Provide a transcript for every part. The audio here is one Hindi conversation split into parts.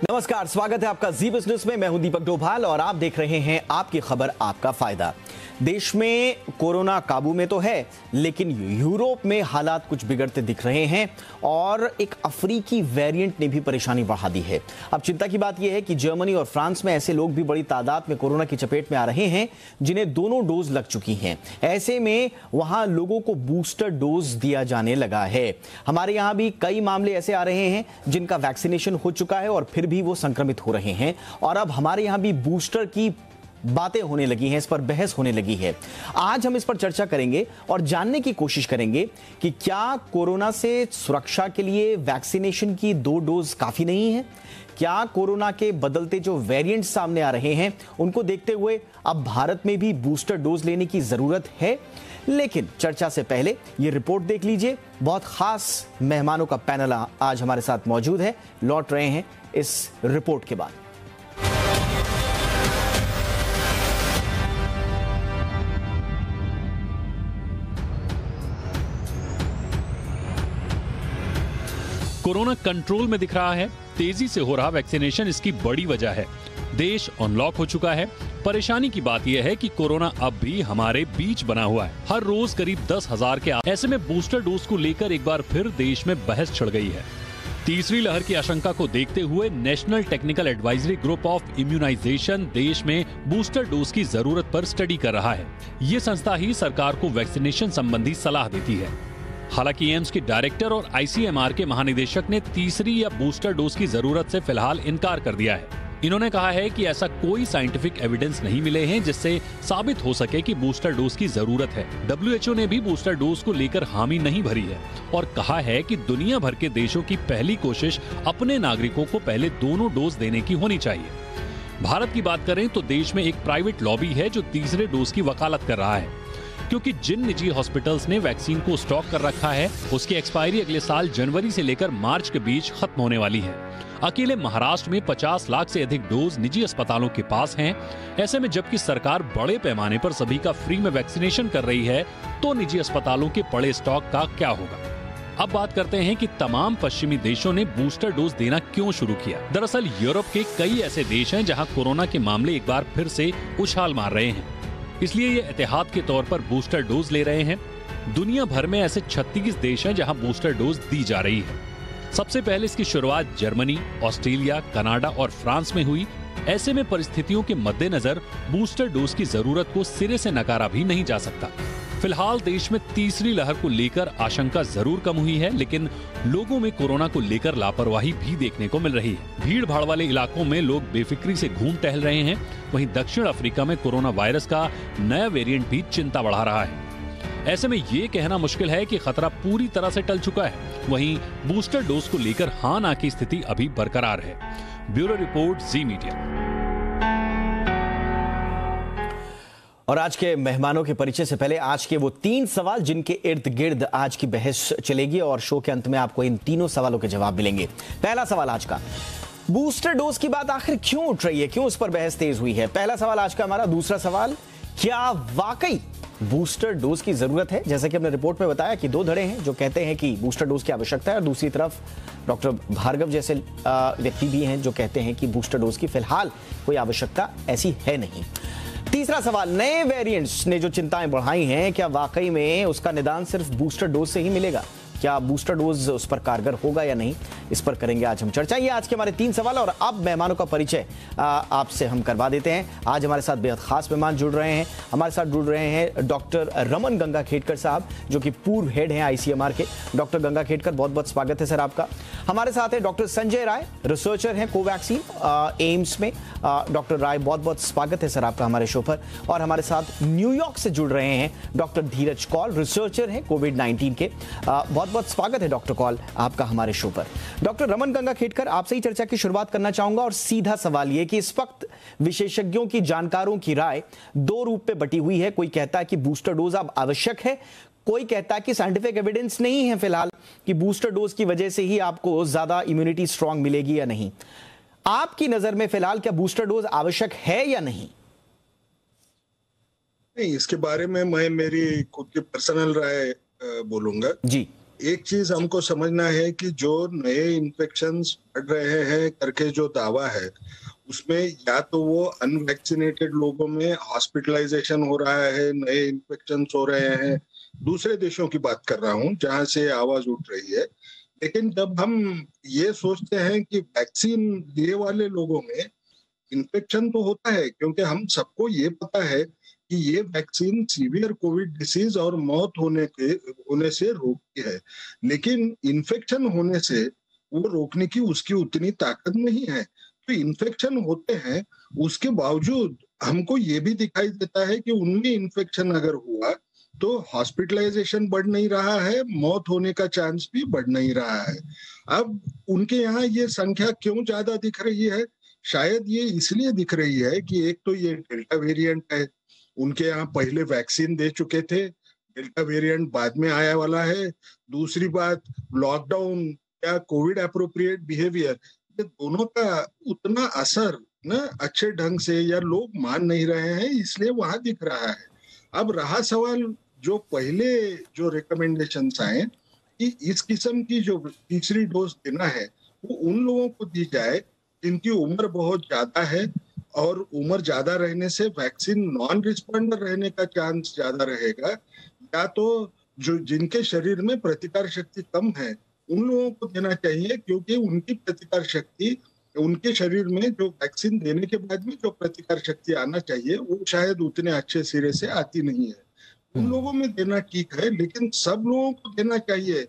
नमस्कार, स्वागत है आपका जी बिजनेस में। मैं हूं दीपक डोभाल और आप देख रहे हैं आपकी खबर आपका फायदा। देश में कोरोना काबू में तो है, लेकिन यूरोप में हालात कुछ बिगड़ते दिख रहे हैं और एक अफ्रीकी वेरिएंट ने भी परेशानी बढ़ा दी है। अब चिंता की बात यह है कि जर्मनी और फ्रांस में ऐसे लोग भी बड़ी तादाद में कोरोना की चपेट में आ रहे हैं जिन्हें दोनों डोज लग चुकी हैं। ऐसे में वहां लोगों को बूस्टर डोज दिया जाने लगा है। हमारे यहां भी कई मामले ऐसे आ रहे हैं जिनका वैक्सीनेशन हो चुका है और फिर भी वो संक्रमित हो रहे हैं और अब हमारे यहां भी बूस्टर की बातें होने लगी हैं, इस पर बहस होने लगी है। आज हम इस पर चर्चा करेंगे और जानने की कोशिश करेंगे कि क्या कोरोना से सुरक्षा के लिए वैक्सीनेशन की 2 डोज काफी नहीं है? क्या कोरोना के बदलते जो वेरिएंट सामने आ रहे हैं उनको देखते हुए अब भारत में भी बूस्टर डोज लेने की जरूरत है? लेकिन चर्चा से पहले ये रिपोर्ट देख लीजिए। बहुत खास मेहमानों का पैनल आज हमारे साथ मौजूद है, लौट रहे हैं इस रिपोर्ट के बाद। कोरोना कंट्रोल में दिख रहा है, तेजी से हो रहा वैक्सीनेशन इसकी बड़ी वजह है। देश अनलॉक हो चुका है। परेशानी की बात यह है कि कोरोना अब भी हमारे बीच बना हुआ है। हर रोज करीब 10,000 के ऐसे में बूस्टर डोज को लेकर एक बार फिर देश में बहस छिड़ गई है। तीसरी लहर की आशंका को देखते हुए national technical advisory group of immunisation देश में बूस्टर डोज की जरूरत पर स्टडी कर रहा है। ये संस्था ही सरकार को वैक्सीनेशन संबंधी सलाह देती है। हालांकि एम्स के डायरेक्टर और आईसीएमआर के महानिदेशक ने तीसरी या बूस्टर डोज की जरूरत से फिलहाल इनकार कर दिया है। इन्होंने कहा है कि ऐसा कोई साइंटिफिक एविडेंस नहीं मिले हैं जिससे साबित हो सके कि बूस्टर डोज की जरूरत है। WHO ने भी बूस्टर डोज को लेकर हामी नहीं भरी है और कहा है कि दुनिया भर के देशों की पहली कोशिश अपने नागरिकों को पहले दोनों डोज देने की होनी चाहिए। भारत की बात करें तो देश में एक प्राइवेट लॉबी है जो तीसरे डोज की वकालत कर रहा है, क्योंकि जिन निजी हॉस्पिटल्स ने वैक्सीन को स्टॉक कर रखा है उसकी एक्सपायरी अगले साल जनवरी से लेकर मार्च के बीच खत्म होने वाली है। अकेले महाराष्ट्र में 50 लाख से अधिक डोज निजी अस्पतालों के पास हैं। ऐसे में जबकि सरकार बड़े पैमाने पर सभी का फ्री में वैक्सीनेशन कर रही है तो निजी अस्पतालों के पड़े स्टॉक का क्या होगा? अब बात करते हैं कि तमाम पश्चिमी देशों ने बूस्टर डोज देना क्यों शुरू किया। दरअसल यूरोप के कई ऐसे देश हैं जहां कोरोना के मामले एक बार फिर से उछाल मार रहे हैं, इसलिए ये एहतियात के तौर पर बूस्टर डोज ले रहे हैं। दुनिया भर में ऐसे 36 देश हैं जहां बूस्टर डोज दी जा रही है। सबसे पहले इसकी शुरुआत जर्मनी, ऑस्ट्रेलिया, कनाडा और फ्रांस में हुई। ऐसे में परिस्थितियों के मद्देनजर बूस्टर डोज की जरूरत को सिरे से नकारा भी नहीं जा सकता। फिलहाल देश में तीसरी लहर को लेकर आशंका जरूर कम हुई है, लेकिन लोगों में कोरोना को लेकर लापरवाही भी देखने को मिल रही है। भीड़ भाड़ वाले इलाकों में लोग बेफिक्री से घूम टहल रहे हैं। वहीं दक्षिण अफ्रीका में कोरोना वायरस का नया वेरिएंट भी चिंता बढ़ा रहा है। ऐसे में ये कहना मुश्किल है कि खतरा पूरी तरह से टल चुका है। वहीं बूस्टर डोज को लेकर हाँ ना की स्थिति अभी बरकरार है। ब्यूरो रिपोर्ट, जी मीडिया। और आज के मेहमानों के परिचय से पहले आज के वो 3 सवाल जिनके इर्द गिर्द आज की बहस चलेगी और शो के अंत में आपको इन तीनों सवालों के जवाब मिलेंगे। पहला सवाल आज का, बूस्टर डोज की बात आखिर क्यों उठ रही है, क्यों उस पर बहस तेज हुई है? पहला सवाल आज का हमारा। दूसरा सवाल, क्या वाकई बूस्टर डोज की जरूरत है? जैसा कि हमने रिपोर्ट में बताया कि 2 धड़े हैं जो कहते हैं कि बूस्टर डोज की आवश्यकता है और दूसरी तरफ डॉक्टर भार्गव जैसे व्यक्ति भी हैं जो कहते हैं कि बूस्टर डोज की फिलहाल कोई आवश्यकता ऐसी है नहीं। तीसरा सवाल, नए वेरिएंट्स ने जो चिंताएं बढ़ाई हैं, क्या वाकई में उसका निदान सिर्फ बूस्टर डोज से ही मिलेगा? क्या बूस्टर डोज उस पर कारगर होगा या नहीं? इस पर करेंगे आज हम चर्चा। ये आज के हमारे 3 सवाल और अब मेहमानों का परिचय आपसे हम करवा देते हैं। आज हमारे साथ बेहद खास मेहमान जुड़ रहे हैं। हमारे साथ जुड़ रहे हैं डॉक्टर रमन गंगाखेडकर साहब, जो कि पूर्व हेड हैं आईसीएमआर के। डॉक्टर गंगाखेडकर, बहुत बहुत स्वागत है सर आपका। हमारे साथ है डॉक्टर संजय राय, रिसर्चर हैं कोवैक्सीन एम्स में। डॉक्टर राय, बहुत बहुत स्वागत है सर आपका हमारे शो पर। और हमारे साथ न्यूयॉर्क से जुड़ रहे हैं डॉक्टर धीरज कौल, रिसर्चर हैं कोविड-19 के। बहुत बहुत स्वागत है डॉक्टर कौल आपका हमारे शो पर। डॉक्टर रमन गंगाखेडकर, आपसे ही चर्चा की शुरुआत करना चाहूंगा और सीधा सवाल ये कि इस वक्त विशेषज्ञों की, जानकारों की राय 2 रूप पे बटी हुई है। कोई कहता है कि बूस्टर डोज अब आवश्यक है, कोई कहता है कि साइंटिफिक एविडेंस नहीं है फिलहाल कि बूस्टर डोज की वजह से ही आपको ज्यादा इम्यूनिटी स्ट्रांग मिलेगी या नहीं। आपकी नजर में फिलहाल क्या बूस्टर डोज आवश्यक है या नहीं? नहीं, इसके बारे में मैं मेरी खुद की पर्सनल राय बोलूंगा जी। एक चीज हमको समझना है कि जो नए इन्फेक्शंस बढ़ रहे हैं करके जो दावा है, उसमें या तो वो अनवैक्सीनेटेड लोगों में हॉस्पिटलाइजेशन हो रहा है, नए इन्फेक्शंस हो रहे हैं। दूसरे देशों की बात कर रहा हूँ जहां से आवाज उठ रही है। लेकिन जब हम ये सोचते हैं कि वैक्सीन लिए वाले लोगों में इन्फेक्शन तो होता है, क्योंकि हम सबको ये पता है कि ये वैक्सीन सीवियर कोविड डिसीज और मौत होने से रोकती है, लेकिन इन्फेक्शन होने से वो रोकने की उसकी उतनी ताकत नहीं है। तो इन्फेक्शन होते हैं, उसके बावजूद हमको ये भी दिखाई देता है कि उनमें इन्फेक्शन अगर हुआ तो हॉस्पिटलाइजेशन बढ़ नहीं रहा है, मौत होने का चांस भी बढ़ नहीं रहा है। अब उनके यहाँ ये संख्या क्यों ज्यादा दिख रही है? शायद ये इसलिए दिख रही है कि एक तो ये डेल्टा वेरिएंट है, उनके यहाँ पहले वैक्सीन दे चुके थे, डेल्टा वेरिएंट बाद में आया वाला है। दूसरी बात, लॉकडाउन या कोविड एप्रोप्रिएट बिहेवियर, ये दोनों का उतना असर ना अच्छे ढंग से या लोग मान नहीं रहे हैं, इसलिए वहां दिख रहा है। अब रहा सवाल, जो पहले जो रिकमेंडेशंस आए कि इस किस्म की जो तीसरी डोज देना है वो उन लोगों को दी जाए जिनकी उम्र बहुत ज्यादा है, और उम्र ज्यादा रहने से वैक्सीन नॉन रिस्पॉन्डर रहने का चांस ज्यादा रहेगा, या तो जो जिनके शरीर में प्रतिकार शक्ति कम है उन लोगों को देना चाहिए, क्योंकि उनकी प्रतिकार शक्ति, उनके शरीर में जो वैक्सीन देने के बाद में जो प्रतिकार शक्ति आना चाहिए वो शायद उतने अच्छे सिरे से आती नहीं है। उन लोगों में देना ठीक है, लेकिन सब लोगों को देना चाहिए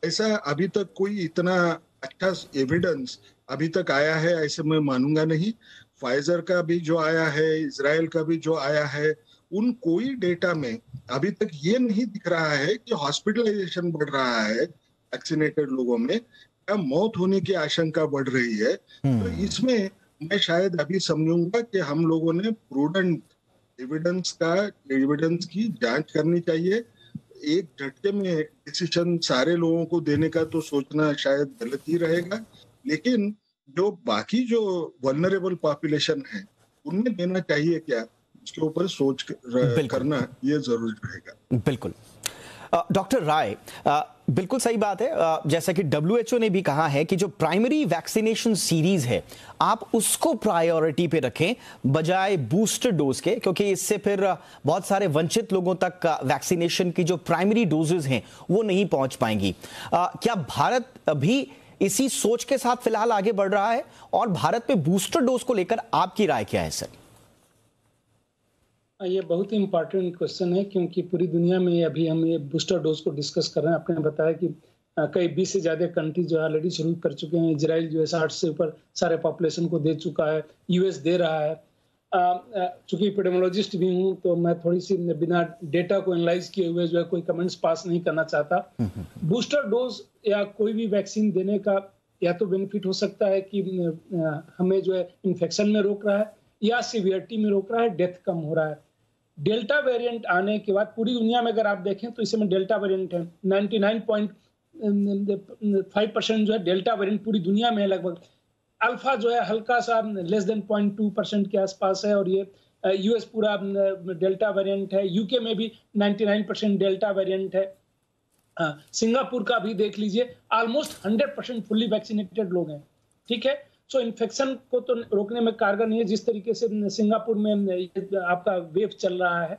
ऐसा अभी तक कोई इतना अच्छा एविडेंस अभी तक आया है ऐसे मैं मानूंगा नहीं। फाइजर का भी जो आया है, इजराइल का भी जो आया है, उन कोई डेटा में अभी तक ये नहीं दिख रहा है कि हॉस्पिटलाइजेशन बढ़ रहा है वैक्सीनेटेड लोगों में, या मौत होने की आशंका बढ़ रही है। तो इसमें मैं शायद अभी समझूंगा कि हम लोगों ने प्रूडेंट एविडेंस की जांच करनी चाहिए। एक झटके में डिसीजन सारे लोगों को देने का तो सोचना शायद गलत ही रहेगा, लेकिन जो बाकी जो वल्नरेबल पॉपुलेशन है उनमें देना चाहिए क्या, उसके ऊपर सोच करना ये जरूरी रहेगा। बिल्कुल डॉक्टर राय, बिल्कुल सही बात है। जैसा कि WHO ने भी कहा है कि जो प्राइमरी वैक्सीनेशन सीरीज है आप उसको प्रायोरिटी पे रखें बजाय बूस्टर डोज के, क्योंकि इससे फिर बहुत सारे वंचित लोगों तक वैक्सीनेशन की जो प्राइमरी डोजेज हैं वो नहीं पहुंच पाएंगी। क्या भारत भी इसी सोच के साथ फिलहाल आगे बढ़ रहा है, और भारत में बूस्टर डोज को लेकर आपकी राय क्या है सर? ये बहुत ही इम्पोर्टेंट क्वेश्चन है, क्योंकि पूरी दुनिया में अभी हम ये बूस्टर डोज को डिस्कस कर रहे हैं। आपने बताया कि कई 20 से ज्यादा कंट्री जो है ऑलरेडी शुरू कर चुके हैं। इजराइल जो है 60 से ऊपर सारे पॉपुलेशन को दे चुका है, यूएस दे रहा है। चूंकि एपिडेमियोलॉजिस्ट भी हूँ तो मैं थोड़ी सी बिना डेटा को एनालाइज किए हुए जो है कोई कमेंट्स पास नहीं करना चाहता। बूस्टर डोज या कोई भी वैक्सीन देने का या तो बेनिफिट हो सकता है कि हमें जो है इन्फेक्शन में रोक रहा है या सिवियरिटी में रोक रहा है, डेथ कम हो रहा है। डेल्टा वेरिएंट आने के बाद पूरी दुनिया में अगर आप देखें तो इसमें डेल्टा वेरिएंट है 99.5% जो है डेल्टा वेरिएंट पूरी दुनिया में है लगभग। अल्फा जो है हल्का सा लेस देन 0.2% के आसपास है, और ये यूएस पूरा डेल्टा वेरिएंट है। यूके में भी 99% डेल्टा वेरिएंट है। सिंगापुर का भी देख लीजिए, ऑलमोस्ट 100% फुल्ली वैक्सीनेटेड लोग हैं। ठीक है, सो इन्फेक्शन को तो रोकने में कारगर नहीं है जिस तरीके से सिंगापुर में आपका वेव चल रहा है।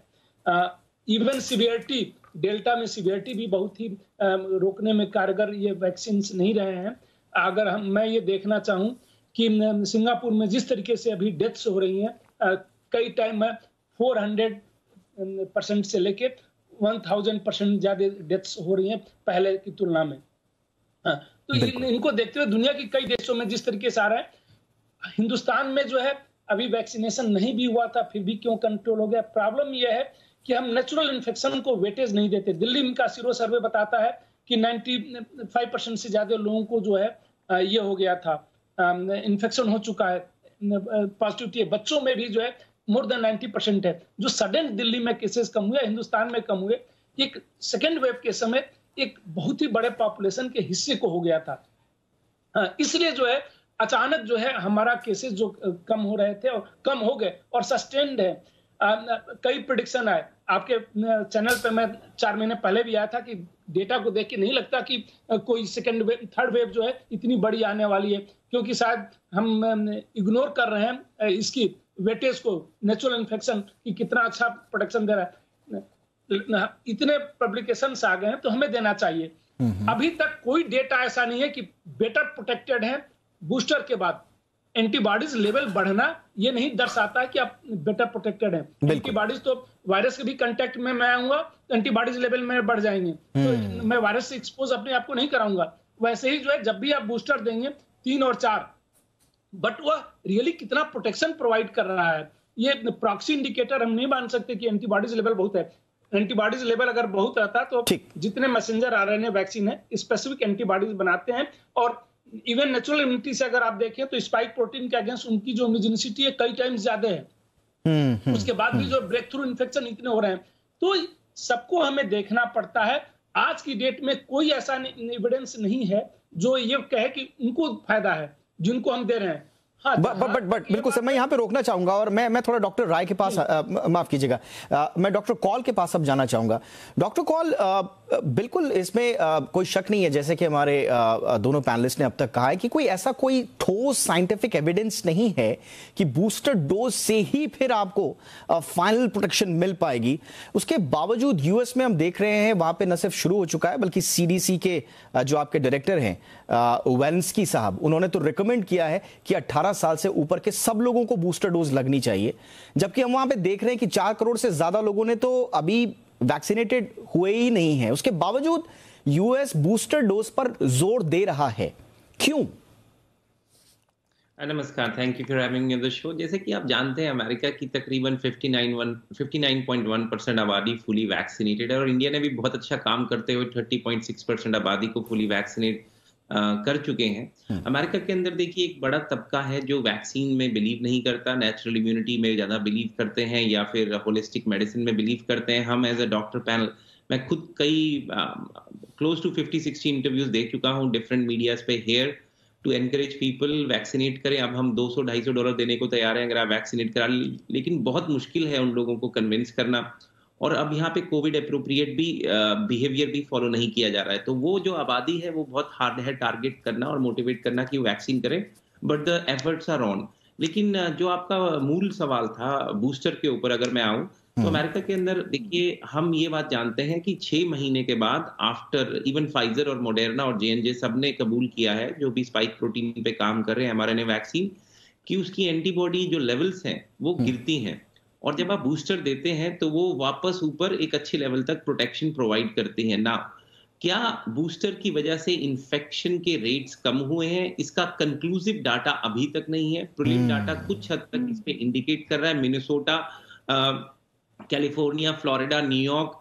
इवन सिवियरिटी, डेल्टा में सिवियरिटी भी बहुत ही रोकने में कारगर ये वैक्सीन नहीं रहे हैं। अगर मैं ये देखना चाहूं कि सिंगापुर में जिस तरीके से अभी डेथ्स हो रही हैं, कई टाइम में 400% से लेके 1000% ज्यादा डेथ्स हो रही हैं पहले की तुलना में। तो इनको देखते हुए दुनिया के कई देशों में जिस तरीके से आ रहा है, हिंदुस्तान में जो है अभी वैक्सीनेशन नहीं भी हुआ था फिर भी क्यों कंट्रोल हो गया? प्रॉब्लम यह है कि हम नेचुरल इन्फेक्शन को वेटेज नहीं देते। दिल्ली का सीरो सर्वे बताता है कि 95% से ज्यादा लोगों को जो है ये हो गया था, इन्फेक्शन हो चुका है, पॉजिटिविटी। बच्चों में भी जो है मोर देन 90% है। जो सडन दिल्ली में केसेस कम हुए, हिंदुस्तान में कम हुए, एक सेकेंड वेव के समय एक बहुत ही बड़े पॉपुलेशन के हिस्से को हो गया था। इसलिए जो है अचानक जो है हमारा केसेस जो कम हो रहे थे और कम हो गए और सस्टेन्ड है। कई प्रेडिक्शन आए आपके चैनल पे, मैं 4 महीने पहले भी आया था कि डेटा को देख के नहीं लगता कि कोई सेकंड वेव, थर्ड वेव जो है इतनी बड़ी आने वाली है, क्योंकि शायद हम इग्नोर कर रहे हैं इसकी वेटेज को, नेचुरल इन्फेक्शन की कितना अच्छा प्रोटेक्शन दे रहा है। इतने पब्लिकेशंस आ गए हैं तो हमें देना चाहिए। अभी तक कोई डेटा ऐसा नहीं है कि बेटर प्रोटेक्टेड है बूस्टर के बाद। एंटीबॉडीज लेवल बढ़ना ये नहीं दर्शाता है कि आप बेटर प्रोटेक्टेड हैं। एंटीबॉडीज तो वायरस के भी कांटेक्ट में मैं आऊंगा तो एंटीबॉडीज लेवल में बढ़ जाएंगे, तो मैं वायरस से एक्सपोज अपने आप को नहीं कराऊंगा। वैसे ही जो है जब भी आप बूस्टर देंगे 3 और 4, बट वह रियली कितना प्रोटेक्शन प्रोवाइड कर रहा है, ये प्रॉक्सी इंडिकेटर हम नहीं मान सकते कि एंटीबॉडीज लेवल बहुत है। एंटीबॉडीज लेवल अगर बहुत रहता तो जितने मैसेंजर आरएनए वैक्सीन है स्पेसिफिक एंटीबॉडीज बनाते हैं, और इवन नेचुरल इम्यूनिटी से अगर आप देखें तो स्पाइक प्रोटीन के अगेंस्ट उनकी जो इम्यूनिसिटी है कई टाइम्स ज्यादा है। उसके बाद भी जो ब्रेक थ्रू इन्फेक्शन इतने हो रहे हैं, तो सबको हमें देखना पड़ता है। आज की डेट में कोई ऐसा एविडेंस नहीं है जो ये कहे कि उनको फायदा है जिनको हम दे रहे हैं। हाँ, बट बिल्कुल सर, मैं यहाँ पे रोकना चाहूंगा और मैं थोड़ा डॉक्टर राय के पास माफ कीजिएगा, मैं डॉक्टर कॉल के पास अब जाना चाहूंगा। डॉक्टर कॉल, बिल्कुल इसमें कोई शक नहीं है, जैसे कि हमारे दोनों पैनलिस्ट ने अब तक कहा है कि कोई ऐसा कोई ठोस साइंटिफिक एविडेंस नहीं है कि बूस्टर डोज से ही फिर आपको फाइनल प्रोटेक्शन मिल पाएगी। उसके बावजूद यूएस में हम देख रहे हैं वहां पे न सिर्फ शुरू हो चुका है बल्कि सीडीसी के जो आपके डायरेक्टर हैं वेलेंस्की साहब, उन्होंने तो रिकमेंड किया है कि 18 साल से ऊपर के सब लोगों को बूस्टर डोज लगनी चाहिए, जबकि हम वहां पे देख रहे हैं कि 4 करोड़ से ज्यादा लोगों ने तो अभी वैक्सीनेटेड हुए ही नहीं है। उसके बावजूद यूएस बूस्टर डोज पर जोर दे रहा है, क्यों? नमस्कार, thank you for having me on the show. जैसे कि आप जानते हैं अमेरिका की तकरीबन 59.1% आबादी फुली वैक्सीनेटेड है, और इंडिया ने भी बहुत अच्छा काम करते हुए 30.6% आबादी को फुली वैक्सीनेट कर चुके हैं। अमेरिका के अंदर देखिए एक बड़ा तबका है जो वैक्सीन में बिलीव नहीं करता, नेचुरल इम्यूनिटी में ज्यादा बिलीव करते हैं या फिर होलिस्टिक मेडिसिन में बिलीव करते हैं। हम एज अ डॉक्टर पैनल, मैं खुद कई क्लोज टू 50-60 इंटरव्यूज देख चुका हूँ डिफरेंट मीडियाज पे, here to encourage people vaccinate करें। अब हम $200-250 देने को तैयार हैं अगर आप वैक्सीनेट करा, लेकिन बहुत मुश्किल है उन लोगों को कन्विंस करना। और अब यहाँ पे कोविड अप्रोप्रिएट भी बिहेवियर भी फॉलो नहीं किया जा रहा है, तो वो जो आबादी है वो बहुत हार्ड है टारगेट करना और मोटिवेट करना कि वैक्सीन करें, but the efforts are on. लेकिन जो आपका मूल सवाल था बूस्टर के ऊपर अगर मैं आऊं, तो अमेरिका के अंदर देखिए हम ये बात जानते हैं कि 6 महीने के बाद आफ्टर इवन फाइजर और मोडेर्ना और J&J सबने कबूल किया है, जो भी स्पाइक प्रोटीन पे काम कर रहे हैं mRNA वैक्सीन, कि उसकी एंटीबॉडी जो लेवल्स हैं वो गिरती हैं, और जब आप बूस्टर देते हैं तो वो वापस ऊपर एक अच्छे लेवल तक प्रोटेक्शन प्रोवाइड करती है ना। क्या बूस्टर की वजह से इन्फेक्शन के रेट्स कम हुए हैं, इसका कंक्लूसिव डाटा अभी तक नहीं है। प्रीलिम डाटा कुछ हद तक इस पे इंडिकेट कर रहा है। Minnesota, California, Florida, New York,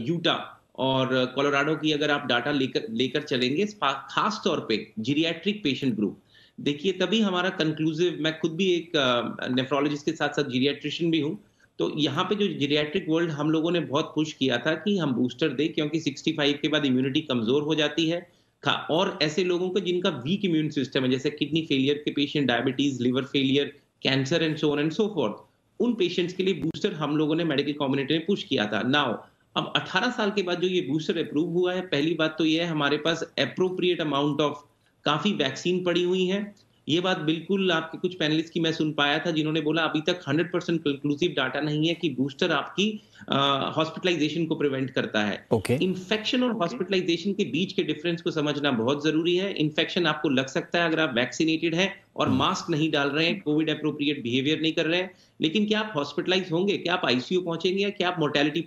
Utah और कोलोराडो की अगर आप डाटा लेकर चलेंगे, खास तौर पे जीरियाट्रिक पेशेंट ग्रुप देखिए, तभी हमारा कंक्लूसिव, मैं खुद भी एक नेफ्रोलॉजिस्ट के साथ साथ जीरियाट्रिशियन भी हूं, तो यहाँ पे जो जीरियाट्रिक वर्ल्ड हम लोगों ने बहुत पुश किया था कि हम बूस्टर दें, क्योंकि 65 के बाद इम्यूनिटी कमजोर हो जाती है, और ऐसे लोगों को जिनका वीक इम्यून सिस्टम है, जैसे किडनी फेलियर के patient, diabetes, liver failure, cancer and so on and so fourth, उन पेशेंट्स के लिए बूस्टर हम लोगों ने मेडिकल कम्युनिटी में पुश किया था। नाउ अब 18 साल के बाद जो ये बूस्टर अप्रूव हुआ है, पहली बात तो ये है हमारे पास एप्रोप्रिएट अमाउंट ऑफ काफी वैक्सीन पड़ी हुई है। ये बात बिल्कुल आपके कुछ पैनलिस्ट की मैं सुन पाया था जिन्होंने बोला अभी तक 100% कंक्लूसिव डाटा नहीं है कि बूस्टर आपकी हॉस्पिटलाइजेशन को प्रिवेंट करता है। इन्फेक्शन और हॉस्पिटलाइजेशन के बीच के डिफरेंस को समझना बहुत जरूरी है। इन्फेक्शन आपको लग सकता है अगर आप वैक्सीनेटेड हैं और मास्क नहीं डाल रहे हैं, कोविड एप्रोप्रिएट बिहेवियर नहीं कर रहे हैं, लेकिन क्या आप हॉस्पिटलाइज होंगे, क्या आप आईसीयू पहुंचेंगे, या क्या आप मोर्टेलिटी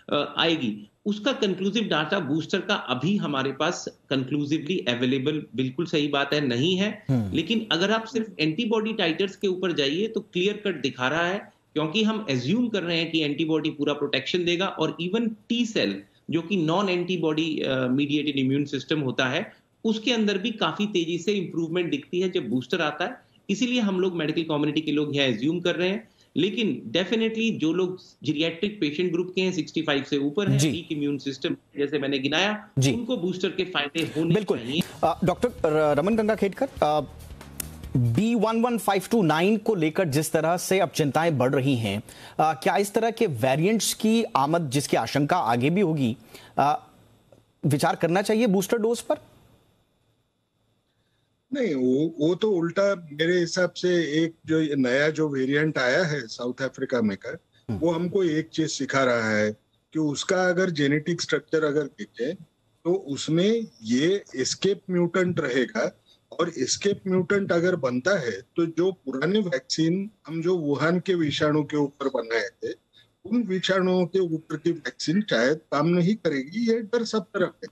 आएगी, उसका कंक्लूसिव डाटा बूस्टर का अभी हमारे पास कंक्लूसिवली अवेलेबल, बिल्कुल सही बात है, नहीं है। लेकिन अगर आप सिर्फ एंटीबॉडी टाइटर्स के ऊपर जाइए तो क्लियर कट दिखा रहा है, क्योंकि हम एज्यूम कर रहे हैं कि एंटीबॉडी पूरा प्रोटेक्शन देगा, और इवन टी सेल जो कि non antibody mediated immune system होता है, उसके अंदर भी काफी तेजी से इंप्रूवमेंट दिखती है जब बूस्टर आता है। इसीलिए हम लोग मेडिकल कम्युनिटी के लोग यहाँ एज्यूम कर रहे हैं। लेकिन डेफिनेटली जो लोग जीरियाट्रिक पेशेंट ग्रुप के हैं, 65 से ऊपर है, वीक इम्यून सिस्टम जैसे मैंने गिनाया, उनको बूस्टर के फायदे होने चाहिए। डॉक्टर रमन गंगाखेडकर, B11529 को लेकर जिस तरह से अब चिंताएं बढ़ रही हैं, क्या इस तरह के वेरिएंट्स की आमद जिसकी आशंका आगे भी होगी, विचार करना चाहिए बूस्टर डोज पर? नहीं, वो तो उल्टा मेरे हिसाब से एक जो नया जो वेरिएंट आया है साउथ अफ्रीका में का, वो हमको एक चीज सिखा रहा है कि उसका अगर जेनेटिक स्ट्रक्चर अगर देखें तो उसमें ये एस्केप म्यूटेंट रहेगा, और एस्केप म्यूटेंट अगर बनता है तो जो पुराने वैक्सीन हम जो वुहान के विषाणु के ऊपर बनाए थे, उन विषाणुओं के ऊपर की वैक्सीन शायद काम नहीं करेगी। ये डर सब तरफ है।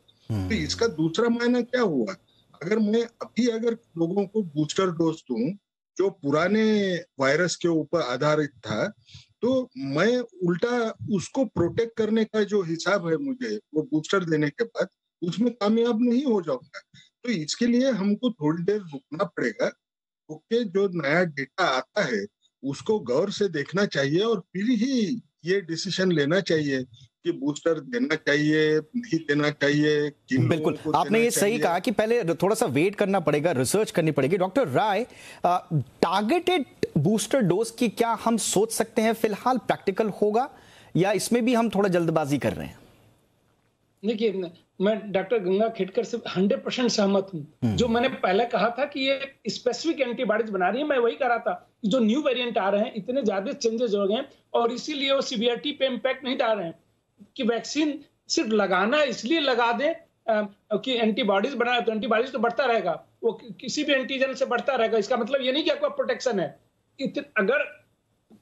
तो इसका दूसरा मायना क्या हुआ, अगर मैं अभी अगर लोगों को बूस्टर डोज दूं जो पुराने वायरस के ऊपर आधारित था, तो मैं उल्टा उसको प्रोटेक्ट करने का जो हिसाब है मुझे वो बूस्टर देने के बाद, उसमें कामयाब नहीं हो जाऊंगा। तो इसके लिए हमको थोड़ी देर रुकना पड़ेगा, क्योंकि जो नया डेटा आता है उसको गौर से देखना चाहिए और फिर ही ये डिसीजन लेना चाहिए कि बूस्टर देना चाहिए, नहीं देना चाहिए। बिल्कुल, आपने ये सही कहा कि पहले थोड़ा सा वेट करना पड़ेगा, रिसर्च करनी पड़ेगी। डॉक्टर राय, टारगेटेड बूस्टर डोज की क्या हम सोच सकते हैं फिलहाल प्रैक्टिकल होगा, या इसमें भी हम थोड़ा जल्दबाजी कर रहे हैं? देखिए, मैं डॉक्टर गंगा खेडकर से 100% सहमत हूं। जो मैंने पहले कहा था कि ये स्पेसिफिक एंटीबॉडीज बना रही है, मैं वही कह रहा था। जो न्यू वेरिएंट आ रहे हैं, इतने ज्यादा चेंजेस हो गए हैं और इसीलिए वो सीवियरिटी पे इम्पैक्ट नहीं डाल रहे हैं कि वैक्सीन सिर्फ लगाना इसलिए लगा दें कि एंटीबॉडीज बना, तो एंटीबॉडीज तो बढ़ता रहेगा, वो किसी भी एंटीजन से बढ़ता रहेगा। इसका मतलब ये नहीं कि आपका प्रोटेक्शन है। अगर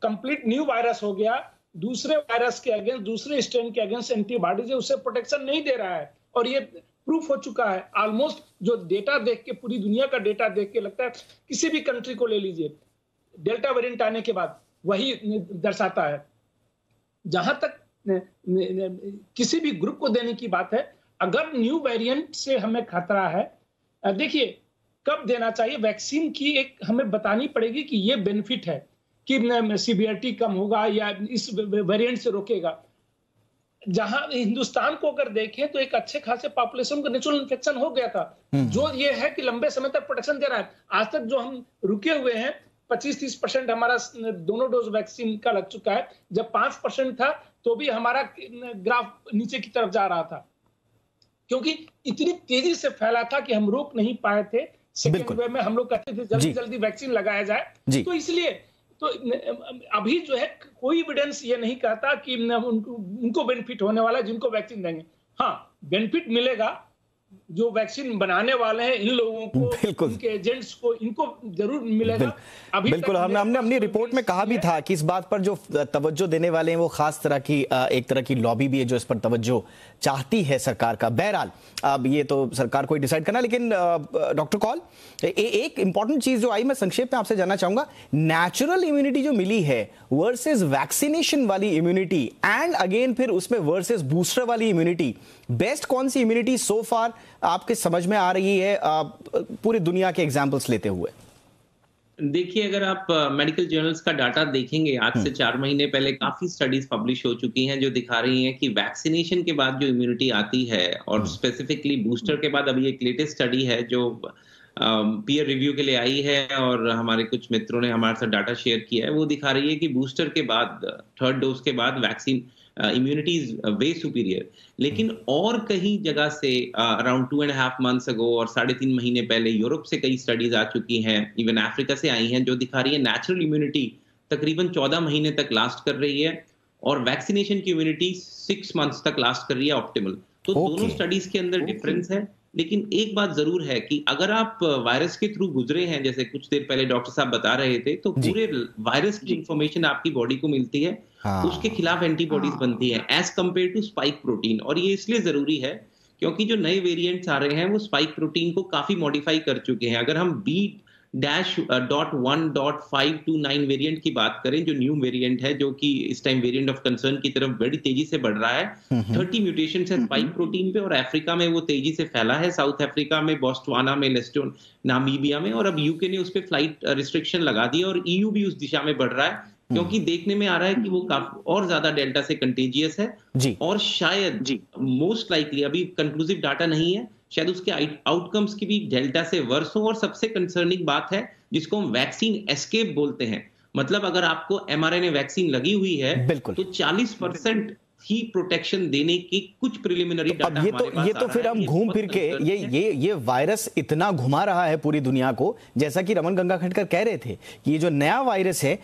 कंप्लीट न्यू वायरस हो गया, दूसरे वायरस के अगेंस्ट, दूसरे स्ट्रेन के अगेंस्ट एंटीबॉडीज है, उससे प्रोटेक्शन नहीं दे रहा है। और ये प्रूफ हो चुका है ऑलमोस्ट। जो डेटा देख के, पूरी दुनिया का डेटा देख के लगता है, किसी भी कंट्री को ले लीजिए, डेल्टा वेरिएंट आने के बाद वही दर्शाता है। जहां तक किसी भी ग्रुप को देने की बात है, अगर न्यू वेरिएंट से हमें खतरा है, देखिए कब देना चाहिए। वैक्सीन की एक हमें बतानी पड़ेगी कि ये बेनिफिट है कि सीवियरिटी कम होगा या इस वेरिएंट से रोकेगा। जहां हिंदुस्तान को अगर देखें तो एक अच्छे खासे पॉपुलेशन को नेचुरल इन्फेक्शन हो गया था, जो ये है कि लंबे समय तक प्रोटेक्शन दे रहा है। आज तक जो हम रुके हुए हैं, 25-30% हमारा दोनों डोज वैक्सीन का लग चुका है। जब 5% था तो भी हमारा ग्राफ नीचे की तरफ जा रहा था, क्योंकि इतनी तेजी से फैला था कि हम रोक नहीं पाए थे। सेकेंड वेव में हम लोग कहते थे जल्दी जल्दी वैक्सीन लगाया जाए। तो इसलिए तो अभी जो है कोई एविडेंस ये नहीं कहता कि उनको बेनिफिट होने वाला है जिनको वैक्सीन देंगे। हाँ, बेनिफिट मिलेगा जो वैक्सीन बनाने वाले हैं, इन लोगों को, उनके एजेंट्स को, इनको जरूर मिलेगा। अभी बिल्कुल, हमने अपनी रिपोर्ट में कहा भी था कि इस बात पर जो तवज्जो देने वाले हैं वो खास तरह की एक तरह की लॉबी भी है जो इस पर तवज्जो चाहती है सरकार का। बहरहाल अब ये तो सरकार को ही डिसाइड करना। लेकिन डॉक्टर कौल, एक इंपॉर्टेंट चीज जो आई, मैं संक्षेप में आपसे जानना चाहूंगा, नेचुरल इम्यूनिटी जो मिली है वर्सेस वैक्सीनेशन वाली इम्यूनिटी, एंड अगेन फिर उसमें वर्सेस बूस्टर वाली इम्यूनिटी, बेस्ट कौन सी इम्यूनिटी सो फार आपके समझ में आ रही है पूरी दुनिया के एग्जांपल्स लेते हुए? देखिए, अगर आप मेडिकल जर्नल्स का डाटा देखेंगे, आज से 4 महीने पहले काफी स्टडीज पब्लिश हो चुकी हैं जो दिखा रही हैं कि वैक्सीनेशन के बाद जो इम्यूनिटी आती है, और स्पेसिफिकली बूस्टर के बाद, अभी एक लेटेस्ट स्टडी है जो पीयर रिव्यू के लिए आई है और हमारे कुछ मित्रों ने हमारे साथ डाटा शेयर किया है, वो दिखा रही है कि बूस्टर के बाद, थर्ड डोज के बाद vaccine immunity is way superior. लेकिन और कई जगह से अराउंड 2.5 months अगो और 3.5 महीने पहले यूरोप से कई स्टडीज आ चुकी हैं, इवन अफ्रीका से आई हैं, जो दिखा रही है नेचुरल इम्यूनिटी तकरीबन 14 महीने तक लास्ट कर रही है और वैक्सीनेशन की इम्यूनिटी 6 months तक लास्ट कर रही है ऑप्टिमल। तो दोनों स्टडीज के अंदर डिफरेंस है। लेकिन एक बात जरूर है कि अगर आप वायरस के थ्रू गुजरे हैं, जैसे कुछ देर पहले डॉक्टर साहब बता रहे थे, तो पूरे वायरस की इंफॉर्मेशन आपकी बॉडी को मिलती है, उसके खिलाफ एंटीबॉडीज बनती है as compare to spike protein. और ये इसलिए जरूरी है क्योंकि जो नए वेरिएंट्स आ रहे हैं वो स्पाइक प्रोटीन को काफी मॉडिफाई कर चुके हैं। अगर हम B-1.529 वेरिएंट की बात करें, जो न्यू वेरिएंट है, जो कि इस टाइम वेरिएंट ऑफ कंसर्न की तरफ बड़ी तेजी से बढ़ रहा है, 30 म्यूटेशन है स्पाइक प्रोटीन पे, और अफ्रीका में वो तेजी से फैला है, साउथ अफ्रीका में, बोस्टवाना में, लेस्टोन, नामीबिया में, और अब यूके ने उस पर फ्लाइट रिस्ट्रिक्शन लगा दी और EU भी उस दिशा में बढ़ रहा है, क्योंकि देखने में आ रहा है कि वो काफी और ज्यादा डेल्टा से कंटेजियस है। और शायद मोस्ट लाइकली, अभी कंक्लूसिव डाटा नहीं है, शायद उसके आउटकम्स की भी डेल्टा से वर्स हो। और सबसे कंसर्निंग बात है जिसको हम वैक्सीन एस्केप बोलते हैं, मतलब अगर आपको mRNA वैक्सीन लगी हुई है तो 40% ही प्रोटेक्शन देने की कुछ प्रिलिमिनरी डाटा हमारे पास ये तो फिर हम घूम फिर के ये वायरस इतना घुमा रहा है पूरी दुनिया को, जैसा कि रमन गंगाखेडकर कह रहे थे कि ये जो नया वायरस है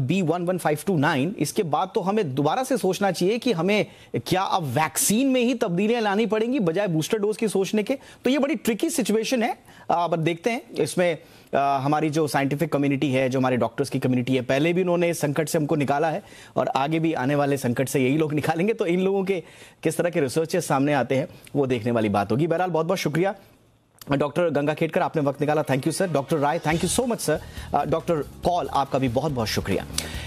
B11529, इसके बाद तो हमें दोबारा से सोचना चाहिए कि हमें क्या अब वैक्सीन में ही तब्दीलियां लानी पड़ेंगी बजाय बूस्टर डोज की सोचने के। तो ये बड़ी ट्रिकी सिचुएशन है। अब देखते हैं इसमें हमारी जो साइंटिफिक कम्युनिटी है, जो हमारे डॉक्टर्स की कम्युनिटी है, पहले भी उन्होंने इस संकट से हमको निकाला है और आगे भी आने वाले संकट से यही लोग निकालेंगे। तो इन लोगों के किस तरह के रिसर्चेस सामने आते हैं वो देखने वाली बात होगी। बहरहाल बहुत बहुत शुक्रिया डॉक्टर गंगाखेडकर, आपने वक्त निकाला, thank you sir. Doctor Rai, thank you so much sir. Doctor Kaul, आपका भी बहुत बहुत शुक्रिया।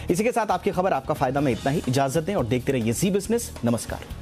इसी के साथ आपकी खबर आपका फायदा में इतना ही। इजाजत दें और देखते रहिए जी बिजनेस। नमस्कार।